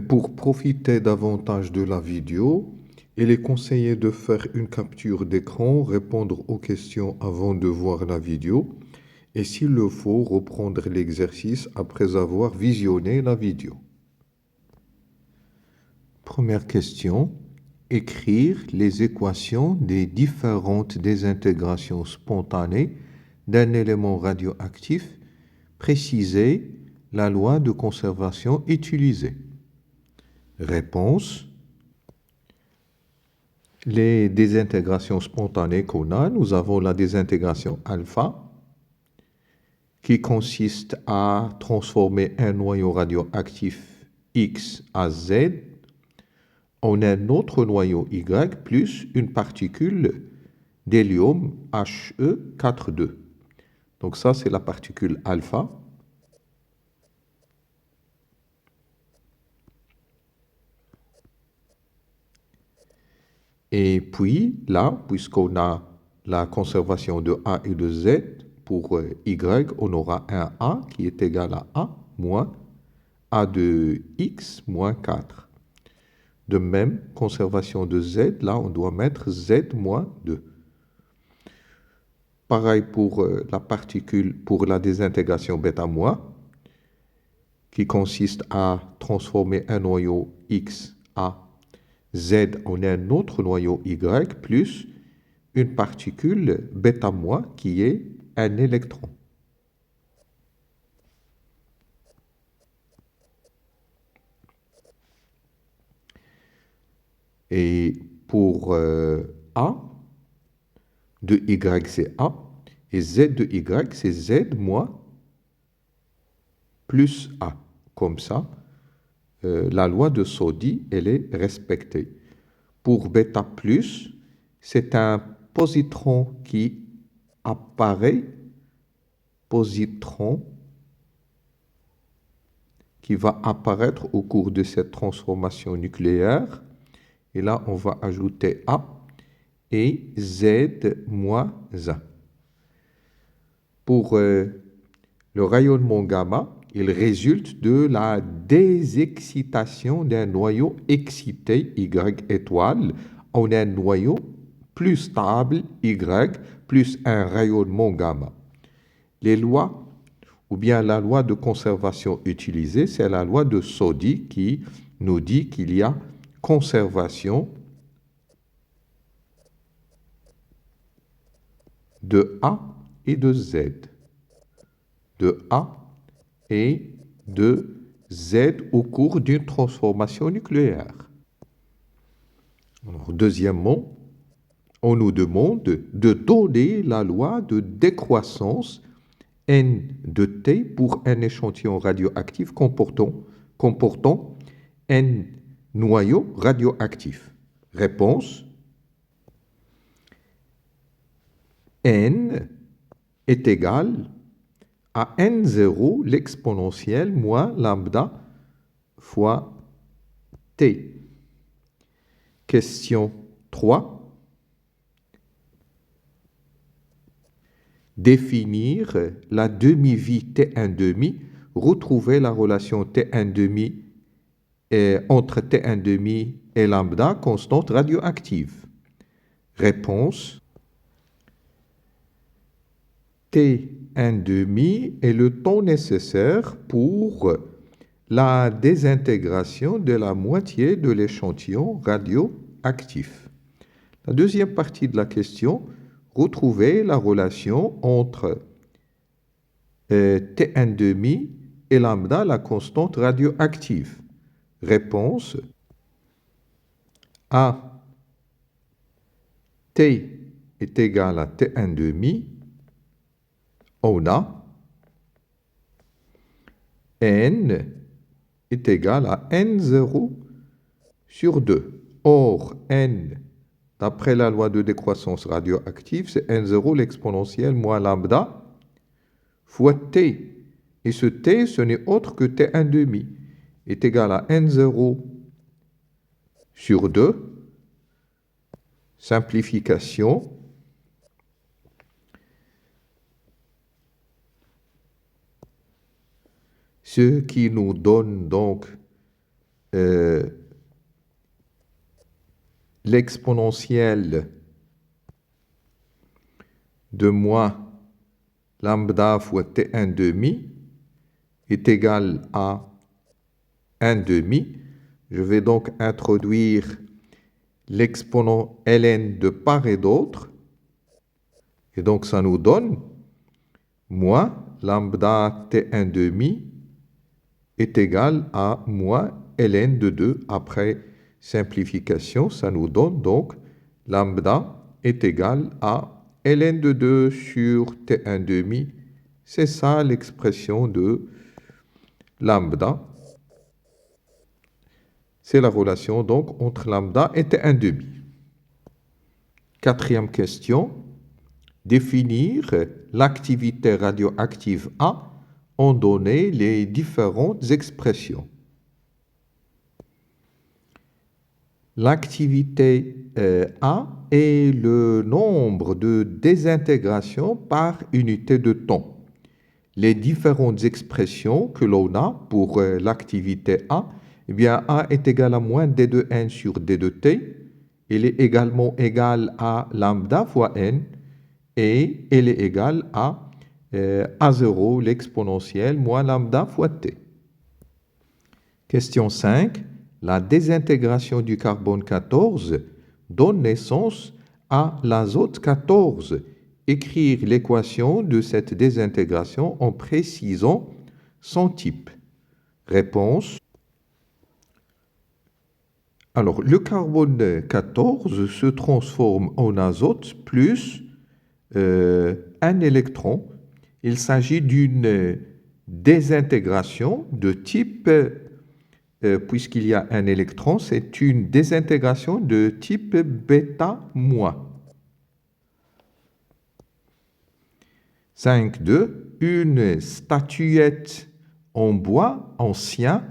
Pour profiter davantage de la vidéo, il est conseillé de faire une capture d'écran, répondre aux questions avant de voir la vidéo et s'il le faut, reprendre l'exercice après avoir visionné la vidéo. Première question. Écrire les équations des différentes désintégrations spontanées d'un élément radioactif. Préciser la loi de conservation utilisée. Réponse. Les désintégrations spontanées qu'on a, nous avons la désintégration alpha qui consiste à transformer un noyau radioactif X à Z en un autre noyau Y plus une particule d'hélium He42. Donc ça, c'est la particule alpha. Et puis, là, puisqu'on a la conservation de A et de Z, pour Y, on aura un A qui est égal à A moins A de X moins 4. De même, conservation de Z, là, on doit mettre Z moins 2. Pareil pour la particule, pour la désintégration bêta moins, qui consiste à transformer un noyau X à Z en un autre noyau Y plus une particule bêta- qui est un électron. Et pour A de Y, c'est A, et Z de Y, c'est Z moins plus A. Comme ça, la loi de Soddy, elle est respectée. Pour bêta plus, c'est un positron qui apparaît, positron qui va apparaître au cours de cette transformation nucléaire. Et là, on va ajouter A et Z moins 1. Pour le rayonnement gamma, il résulte de la désexcitation d'un noyau excité Y étoile en un noyau plus stable Y plus un rayonnement gamma. Les lois, ou bien la loi de conservation utilisée, c'est la loi de Soddy qui nous dit qu'il y a conservation de A et de Z. De A et de Z au cours d'une transformation nucléaire. Alors, deuxièmement, on nous demande de donner la loi de décroissance N de T pour un échantillon radioactif comportant N noyaux radioactifs. Réponse. N est égal à N0 l'exponentielle moins lambda fois T. Question 3. Définir la demi-vie T1 demi, retrouver la relation T1 demi entre T1 demi et lambda constante radioactive. Réponse. T1 demi est le temps nécessaire pour la désintégration de la moitié de l'échantillon radioactif. La deuxième partie de la question, retrouver la relation entre T1 demi et lambda, la constante radioactive. Réponse. A. T est égal à T1 demi. On a N est égal à N0 sur 2. Or, N, d'après la loi de décroissance radioactive, c'est N0 l'exponentielle moins lambda fois T. Et ce T, ce n'est autre que T1 demi, est égal à N0 sur 2. Simplification. Ce qui nous donne donc l'exponentielle de moins lambda fois t1 demi est égal à 1 demi. Je vais donc introduire l'exponent ln de part et d'autre. Et donc, ça nous donne moins lambda t1 demi est égal à moins ln de 2. Après simplification, ça nous donne donc lambda est égal à ln de 2 sur t1 demi. C'est ça l'expression de lambda. C'est la relation donc entre lambda et t1 demi. Quatrième question. Définir l'activité radioactive A en donner les différentes expressions. L'activité A est le nombre de désintégrations par unité de temps. Les différentes expressions que l'on a pour l'activité A, eh bien A est égal à moins d de n sur d de t. Il est également égal à lambda fois n. Et elle est égale à A0, l'exponentielle, moins lambda fois t. Question 5. La désintégration du carbone 14 donne naissance à l'azote 14. Écrire l'équation de cette désintégration en précisant son type. Réponse. Alors, le carbone 14 se transforme en azote plus un électron. Il s'agit d'une désintégration de type, puisqu'il y a un électron, c'est une désintégration de type bêta-. 5.2. Une statuette en bois ancien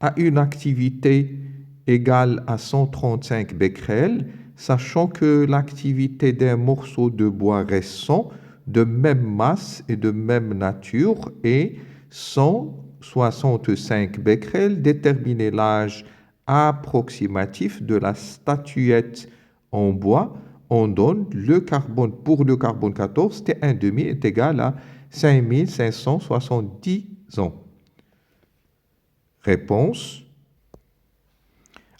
a une activité égale à 135 becquerels, sachant que l'activité d'un morceau de bois récent de même masse et de même nature est 165 becquerels. Déterminer l'âge approximatif de la statuette en bois. On donne le carbone, pour le carbone 14, T1 demi est égal à 5570 ans. Réponse.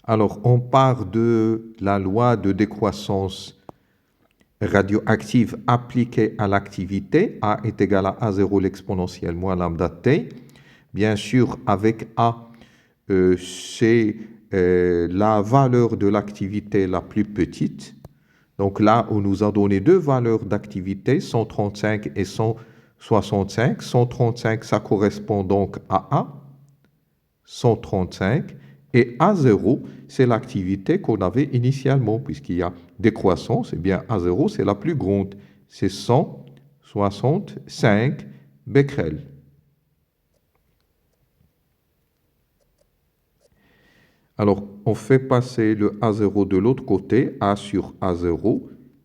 Alors, on part de la loi de décroissance radioactive appliquée à l'activité. A est égal à A0 l'exponentielle moins lambda t. Bien sûr, avec A, c'est la valeur de l'activité la plus petite. Donc là, on nous a donné deux valeurs d'activité, 135 et 165. 135, ça correspond donc à A. 135. Et A0, c'est l'activité qu'on avait initialement, puisqu'il y a décroissance, eh bien A0, c'est la plus grande. C'est 165 becquerels. Alors, on fait passer le A0 de l'autre côté. A sur A0,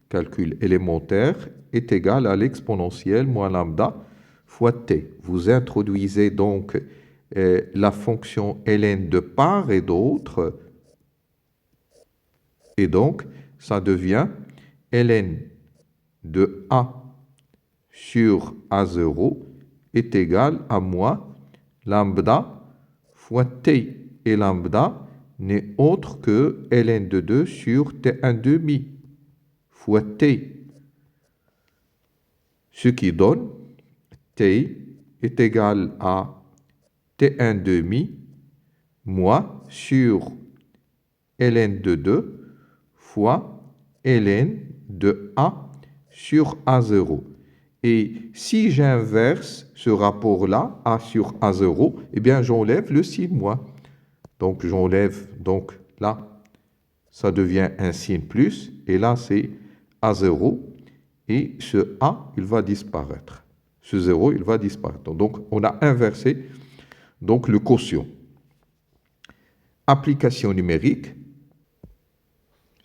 calcul élémentaire, est égal à l'exponentielle moins lambda fois t. Vous introduisez donc la fonction ln de part et d'autre. Et donc, ça devient ln de A sur A0 est égal à moins lambda fois t. Et lambda n'est autre que ln de 2 sur t1 demi fois t. Ce qui donne t est égal à t1 demi moins sur ln de 2 fois ln de A sur A0. Et si j'inverse ce rapport-là, A sur A0, eh bien j'enlève le signe moins. Donc j'enlève, donc là, ça devient un signe plus, et là c'est A0, et ce A, il va disparaître. Ce 0, il va disparaître. Donc on a inversé donc le quotient. Application numérique,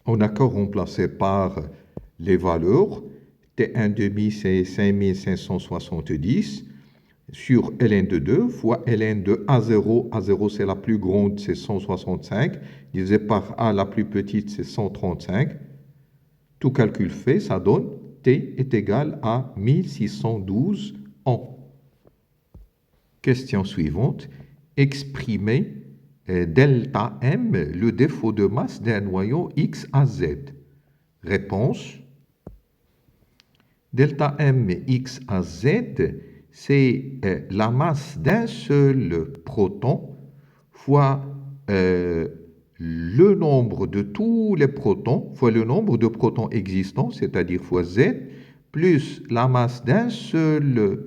on a qu'à remplacer par les valeurs. T1 demi, c'est 5570. sur ln de 2 fois ln de A0. A0, c'est la plus grande, c'est 165. Divisé par A, la plus petite, c'est 135. Tout calcul fait, ça donne T est égal à 1612 ans. Question suivante. Exprimez delta M, le défaut de masse d'un noyau X à Z. Réponse. Delta M X à Z, c'est la masse d'un seul proton fois le nombre de tous les protons fois le nombre de protons existants, c'est-à-dire fois Z, plus la masse d'un seul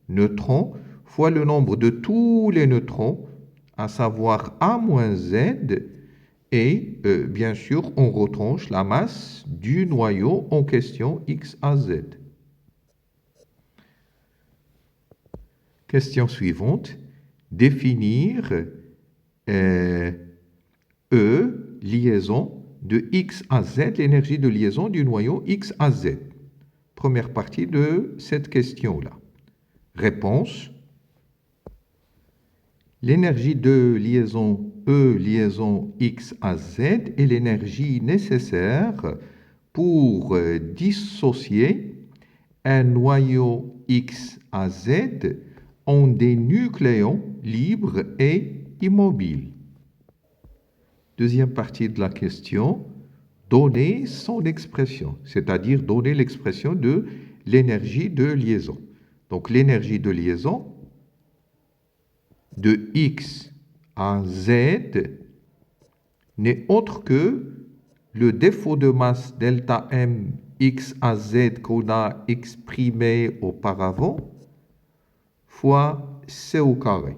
neutron fois le nombre de tous les neutrons, à savoir A moins Z, et bien sûr, on retranche la masse du noyau en question X à Z. Question suivante. Définir liaison de X à Z, l'énergie de liaison du noyau X à Z. Première partie de cette question-là. Réponse. L'énergie de liaison liaison X à Z est l'énergie nécessaire pour dissocier un noyau X à Z en des nucléons libres et immobiles. Deuxième partie de la question, donner son expression, c'est-à-dire donner l'expression de l'énergie de liaison. Donc l'énergie de liaison de X à Z n'est autre que le défaut de masse delta M X à Z qu'on a exprimé auparavant fois C au carré.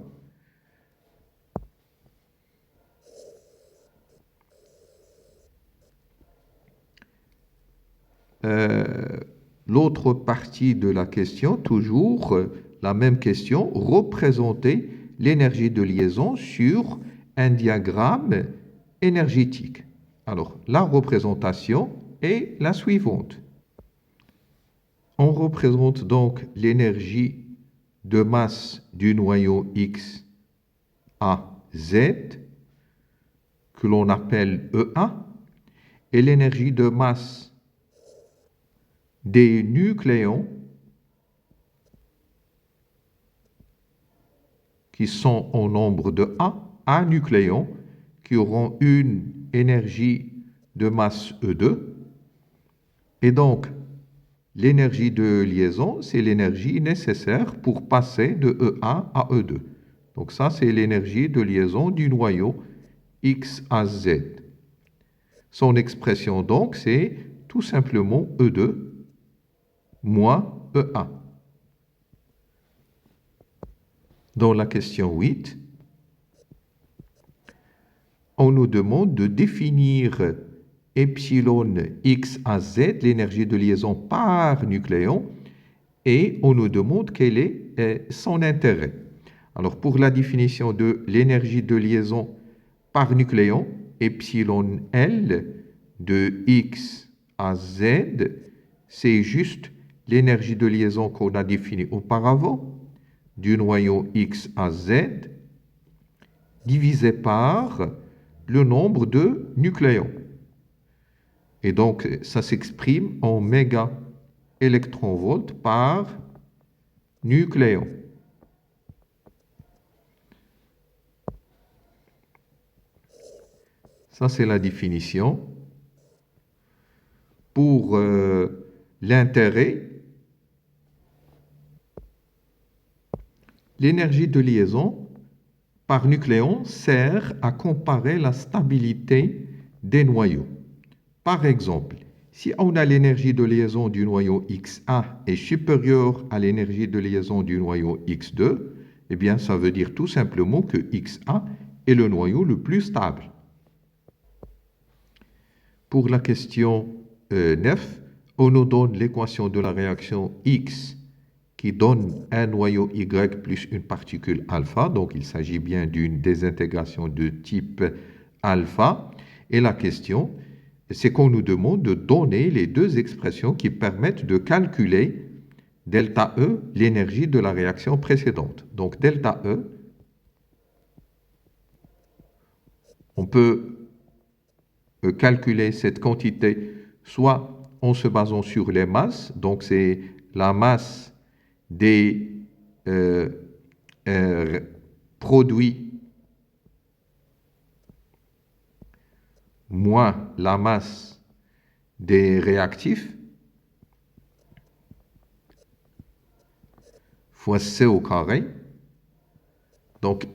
L'autre partie de la question, toujours la même question, représenter l'énergie de liaison sur un diagramme énergétique. Alors, la représentation est la suivante. On représente donc l'énergie de masse du noyau X à Z, que l'on appelle EA, et l'énergie de masse des nucléons qui sont au nombre de A nucléons, qui auront une énergie de masse E2. Et donc, l'énergie de liaison, c'est l'énergie nécessaire pour passer de E1 à E2. Donc ça, c'est l'énergie de liaison du noyau X à Z. Son expression, donc, c'est tout simplement E2 moins E1. Dans la question 8, on nous demande de définir epsilon X à Z, l'énergie de liaison par nucléon, et on nous demande quel est son intérêt. Alors, pour la définition de l'énergie de liaison par nucléon, epsilon L de X à Z, c'est juste l'énergie de liaison qu'on a définie auparavant, du noyau X à Z, divisé par le nombre de nucléons. Et donc, ça s'exprime en méga électronvolts par nucléon. Ça, c'est la définition. Pour l'intérêt, l'énergie de liaison par nucléon sert à comparer la stabilité des noyaux. Par exemple, si on a l'énergie de liaison du noyau XA est supérieure à l'énergie de liaison du noyau X2, eh bien, ça veut dire tout simplement que XA est le noyau le plus stable. Pour la question 9, on nous donne l'équation de la réaction X qui donne un noyau Y plus une particule alpha. Donc, il s'agit bien d'une désintégration de type alpha. Et la question, c'est qu'on nous demande de donner les deux expressions qui permettent de calculer delta E, l'énergie de la réaction précédente. Donc delta E, on peut calculer cette quantité soit en se basant sur les masses, donc c'est la masse des produits moins la masse des réactifs fois C au carré. Donc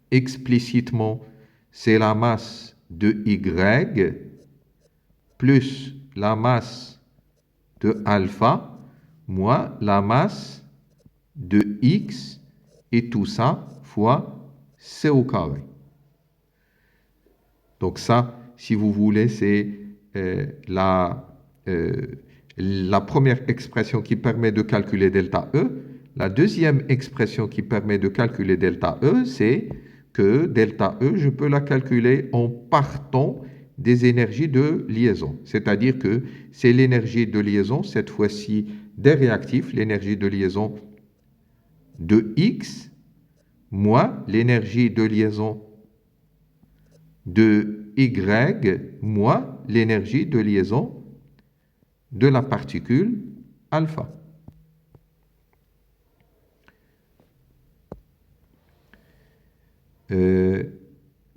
explicitement, c'est la masse de Y plus la masse de alpha moins la masse de X et tout ça fois C au carré. Donc ça, si vous voulez, c'est la première expression qui permet de calculer delta E. La deuxième expression qui permet de calculer delta E, c'est que delta E, je peux la calculer en partant des énergies de liaison. C'est-à-dire que c'est l'énergie de liaison, cette fois-ci des réactifs, l'énergie de liaison de X, moins l'énergie de liaison de Y, moins l'énergie de liaison de la particule alpha.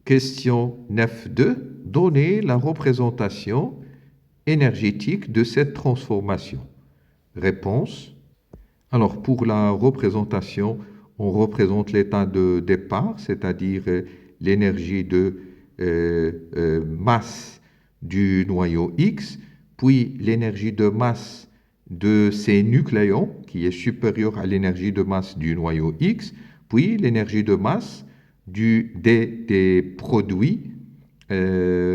Question 9.2. Donnez la représentation énergétique de cette transformation. Réponse. Alors, pour la représentation, on représente l'état de départ, c'est-à-dire l'énergie de masse du noyau X, puis l'énergie de masse de ces nucléons, qui est supérieure à l'énergie de masse du noyau X, puis l'énergie de masse des produits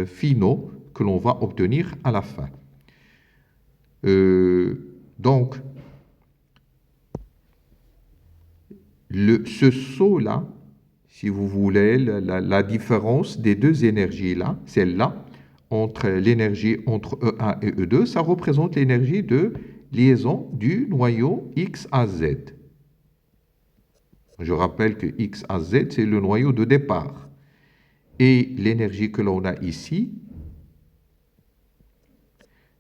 finaux que l'on va obtenir à la fin. Donc, ce saut-là, si vous voulez, la différence des deux énergies-là, celle-là, entre l'énergie entre E1 et E2, ça représente l'énergie de liaison du noyau X à Z. Je rappelle que X à Z, c'est le noyau de départ. Et l'énergie que l'on a ici,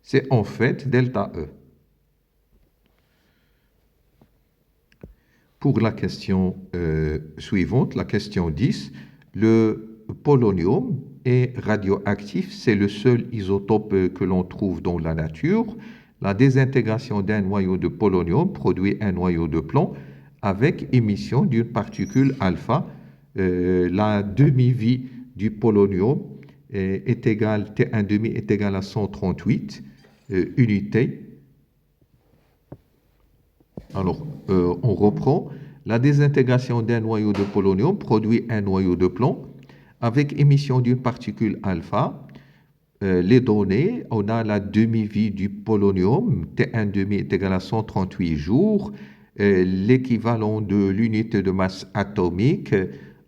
c'est en fait delta E. Pour la question suivante, la question 10, le polonium est radioactif, c'est le seul isotope que l'on trouve dans la nature. La désintégration d'un noyau de polonium produit un noyau de plomb avec émission d'une particule alpha. La demi-vie du polonium est égale, T1,5 est égal à 138 unités. Alors, on reprend. La désintégration d'un noyau de polonium produit un noyau de plomb avec émission d'une particule alpha. Les données, on a la demi-vie du polonium, T1,5 est égal à 138 jours, l'équivalent de l'unité de masse atomique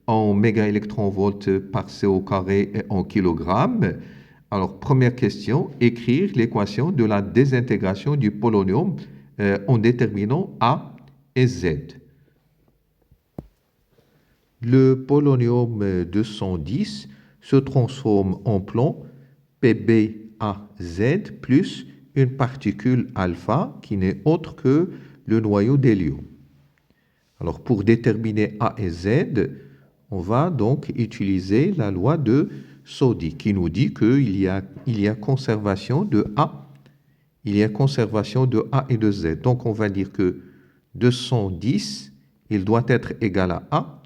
en mégaélectronvolts par C au carré et en kilogrammes. Alors, première question, écrire l'équation de la désintégration du polonium en déterminant A et Z. Le polonium 210 se transforme en plomb PbAZ plus une particule alpha qui n'est autre que le noyau d'hélium. Alors pour déterminer A et Z, on va donc utiliser la loi de Soddy qui nous dit qu'il y a conservation de A. Il y a conservation de A et de Z. Donc on va dire que 210, il doit être égal à A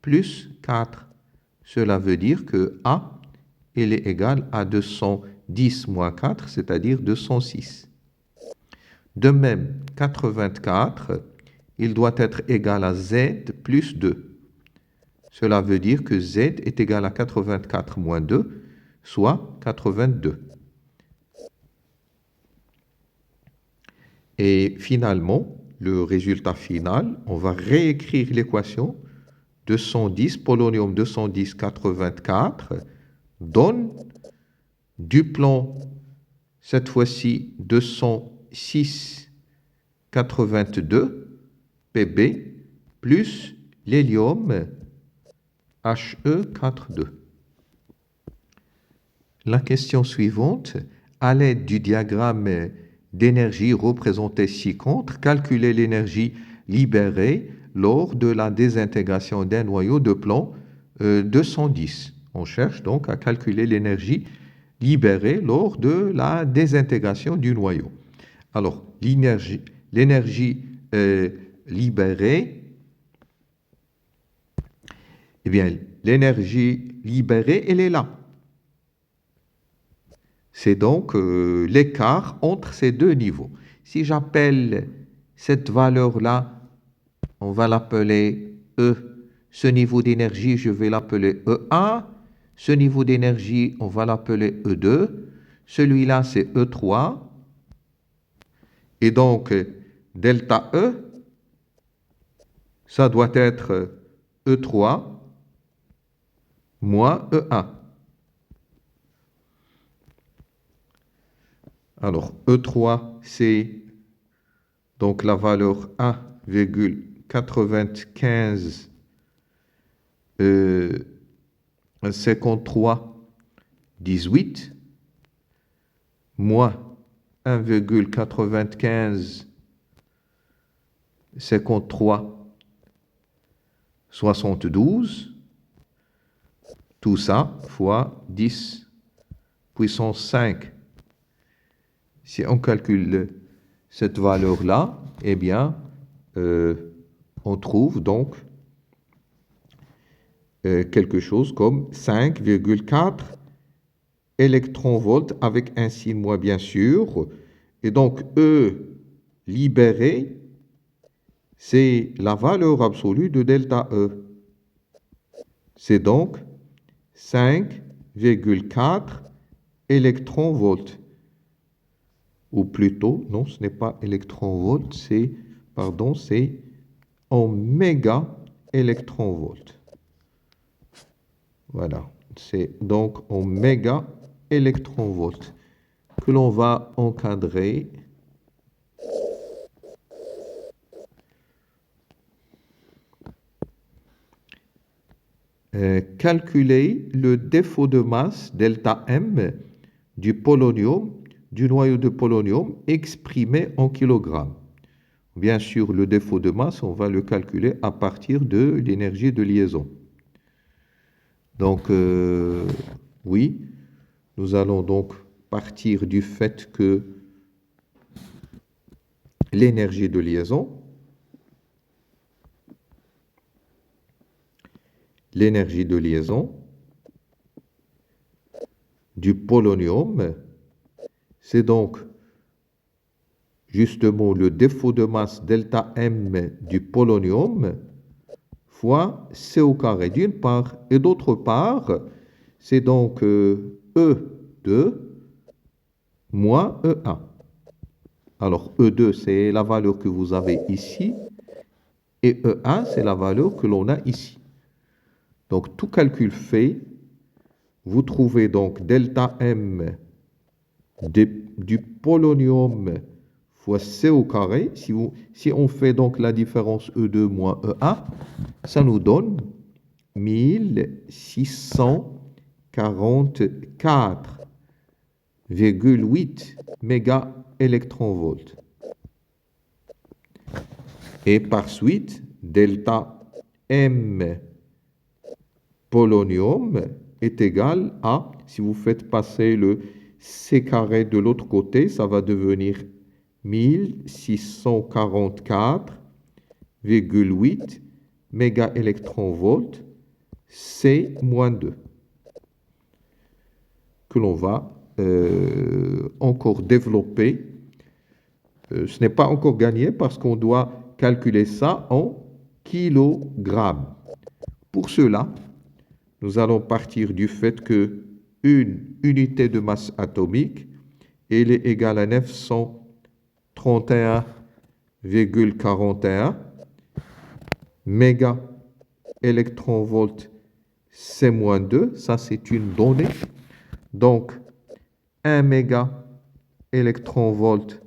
plus 4. Cela veut dire que A, il est égal à 210 moins 4, c'est-à-dire 206. De même, 84, il doit être égal à Z plus 2. Cela veut dire que Z est égal à 84 moins 2, soit 82. Et finalement, le résultat final, on va réécrire l'équation 210, polonium 210, 84, donne du plomb, cette fois-ci 206 82 Pb plus l'hélium He42. La question suivante, à l'aide du diagramme d'énergie représenté ci-contre, calculez l'énergie libérée lors de la désintégration d'un noyau de plomb 210. On cherche donc à calculer l'énergie libérée lors de la désintégration du noyau. Alors, l'énergie libérée, eh bien, l'énergie libérée, elle est là. C'est donc l'écart entre ces deux niveaux. Si j'appelle cette valeur-là, on va l'appeler E. Ce niveau d'énergie, je vais l'appeler E1. Ce niveau d'énergie, on va l'appeler E2. Celui-là, c'est E3. Et donc, delta E, ça doit être E3 moins E1. Alors, E3, c'est donc la valeur 1,95 53,18 moins 1,95 53,72, tout ça fois 10 puissance 5. Si on calcule cette valeur-là, eh bien, on trouve donc quelque chose comme 5,4 électronvolts avec un signe moins, bien sûr. Et donc, E libéré, c'est la valeur absolue de delta E. C'est donc 5,4 électronvolts. Ou plutôt, non, ce n'est pas électronvolts, c'est en méga électronvolts. Voilà, c'est donc en méga électronvolts que l'on va encadrer. Calculer le défaut de masse delta M du polonium, du noyau de polonium exprimé en kilogrammes. Bien sûr, le défaut de masse, on va le calculer à partir de l'énergie de liaison. Donc, oui, nous allons donc partir du fait que l'énergie de liaison, du polonium, c'est donc justement le défaut de masse delta M du polonium fois C au carré d'une part, et d'autre part, c'est donc E2 moins E1. Alors E2, c'est la valeur que vous avez ici, et E1, c'est la valeur que l'on a ici. Donc tout calcul fait, vous trouvez donc delta M du polonium fois C au carré. Si on fait donc la différence E2 moins E1, ça nous donne 1644,8 mégaélectronvolts. Et par suite, delta M polonium est égal à, si vous faites passer le C carré de l'autre côté, ça va devenir 1644,8 mégaélectronvolts C-2, que l'on va encore développer. Ce n'est pas encore gagné parce qu'on doit calculer ça en kilogrammes. Pour cela, nous allons partir du fait que une unité de masse atomique, elle est égale à 931,41 mégaélectronvolts C-2. Ça, c'est une donnée. Donc, 1 mégaélectronvolt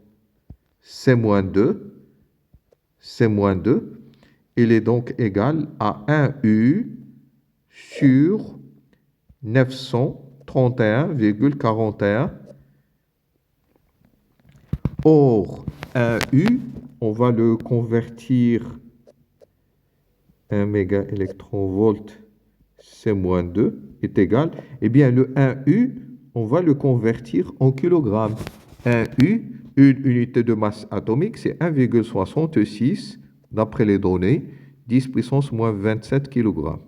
C-2, C-2, il est donc égal à 1U sur 931,41. Or, 1U, on va le convertir 1 mégaélectronvolt C-2 est égal, eh bien le 1U, on va le convertir en kilogrammes. 1U, une unité de masse atomique, c'est 1,66, d'après les données, 10 puissance moins 27 kg.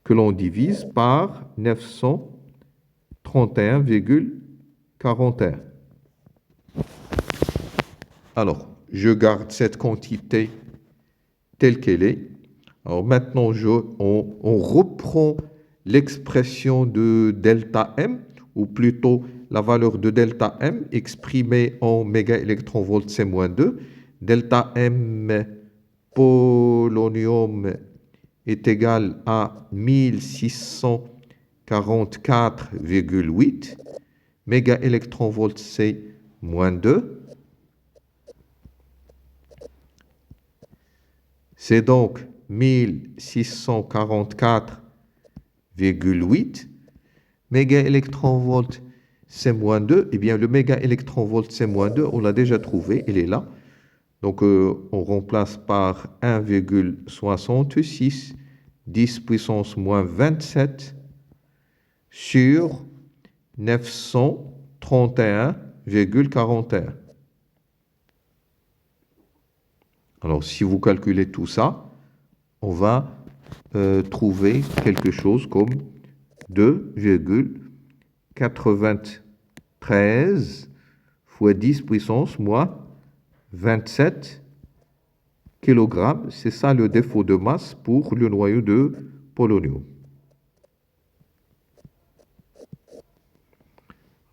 Que l'on divise par 931,41. Alors, je garde cette quantité telle qu'elle est. Alors maintenant, on reprend l'expression de delta M, ou plutôt la valeur de delta M exprimée en mégaélectronvolts C-2. Delta M polonium est égal à 1644,8 mégaélectronvolts C-2. C'est donc 1644,8 mégaélectronvolts C-2. Eh bien, le mégaélectronvolt C-2, on l'a déjà trouvé, il est là. Donc, on remplace par 1,66, 10 puissance moins 27 sur 931,41. Alors, si vous calculez tout ça, on va trouver quelque chose comme 2,93 fois 10 puissance moins 27 kg. C'est ça le défaut de masse pour le noyau de polonium.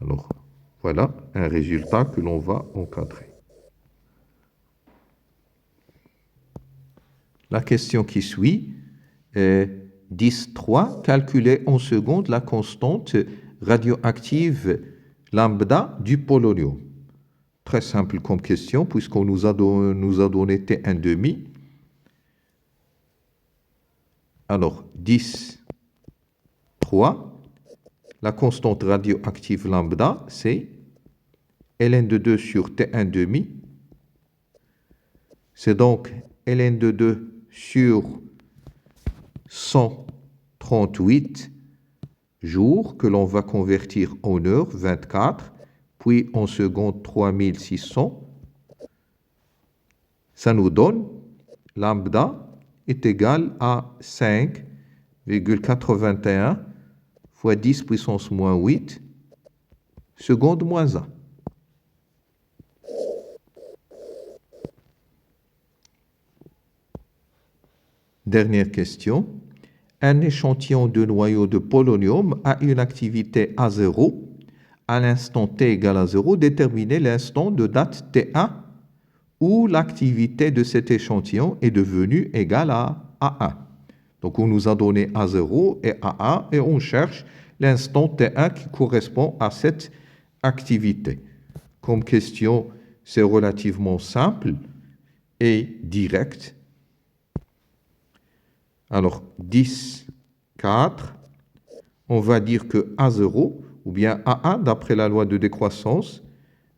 Alors, voilà un résultat que l'on va encadrer. La question qui suit est 10.3. Calculer en secondes la constante radioactive lambda du polonium. Très simple comme question, puisqu'on nous a donné T1,5. Alors, 10.3. La constante radioactive lambda, c'est ln de 2 sur T1,5. C'est donc ln de 2 sur 138 jours que l'on va convertir en heures, 24, puis en secondes, 3600. Ça nous donne lambda est égal à 5,81 fois 10 puissance moins 8 secondes moins 1. Dernière question. Un échantillon de noyau de polonium a une activité A0 à l'instant t égale à 0. Déterminez l'instant de date T1 où l'activité de cet échantillon est devenue égale à A1. Donc on nous a donné A0 et A1 et on cherche l'instant T1 qui correspond à cette activité. Comme question, c'est relativement simple et direct. Alors, 10, 4, on va dire que A0, ou bien A1, d'après la loi de décroissance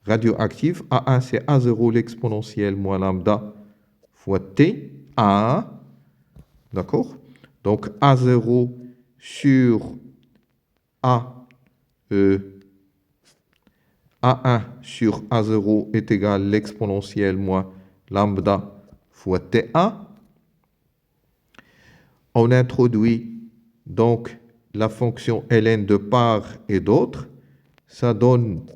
radioactive, A1 c'est A0 l'exponentielle moins lambda fois T, A1, d'accord? Donc, A0 sur A, A1 sur A0 est égal à l'exponentielle moins lambda fois T1. On introduit donc la fonction ln de part et d'autre. Ça donne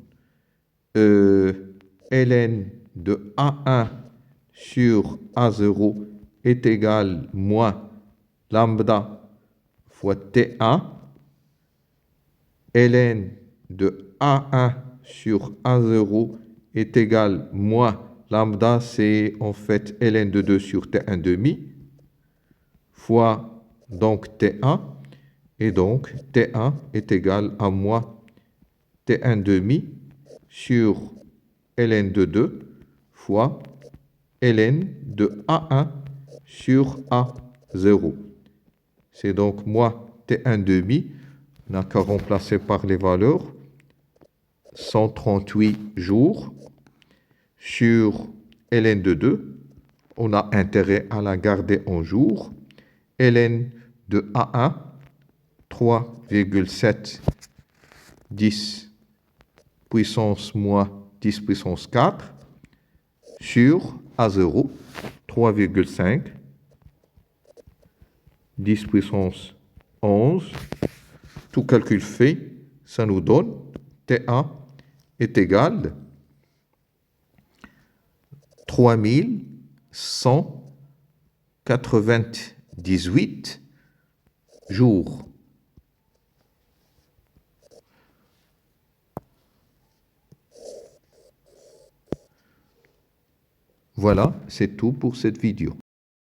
ln de A1 sur A0 est égal moins lambda fois T1. Ln de A1 sur A0 est égal moins lambda, c'est en fait ln de 2 sur T1,5 fois donc T1, et donc T1 est égal à moins T1,5 sur ln de 2 fois ln de A1 sur A0. C'est donc moins T1 demi. On n'a qu'à remplacer par les valeurs. 138 jours sur ln de 2. On a intérêt à la garder en jours. ln de A1, 3,7 10 puissance moins 10 puissance 4 sur A0, 3,5 10 puissance 11. Tout calcul fait, ça nous donne T1 est égal 3198 jours. Voilà, c'est tout pour cette vidéo.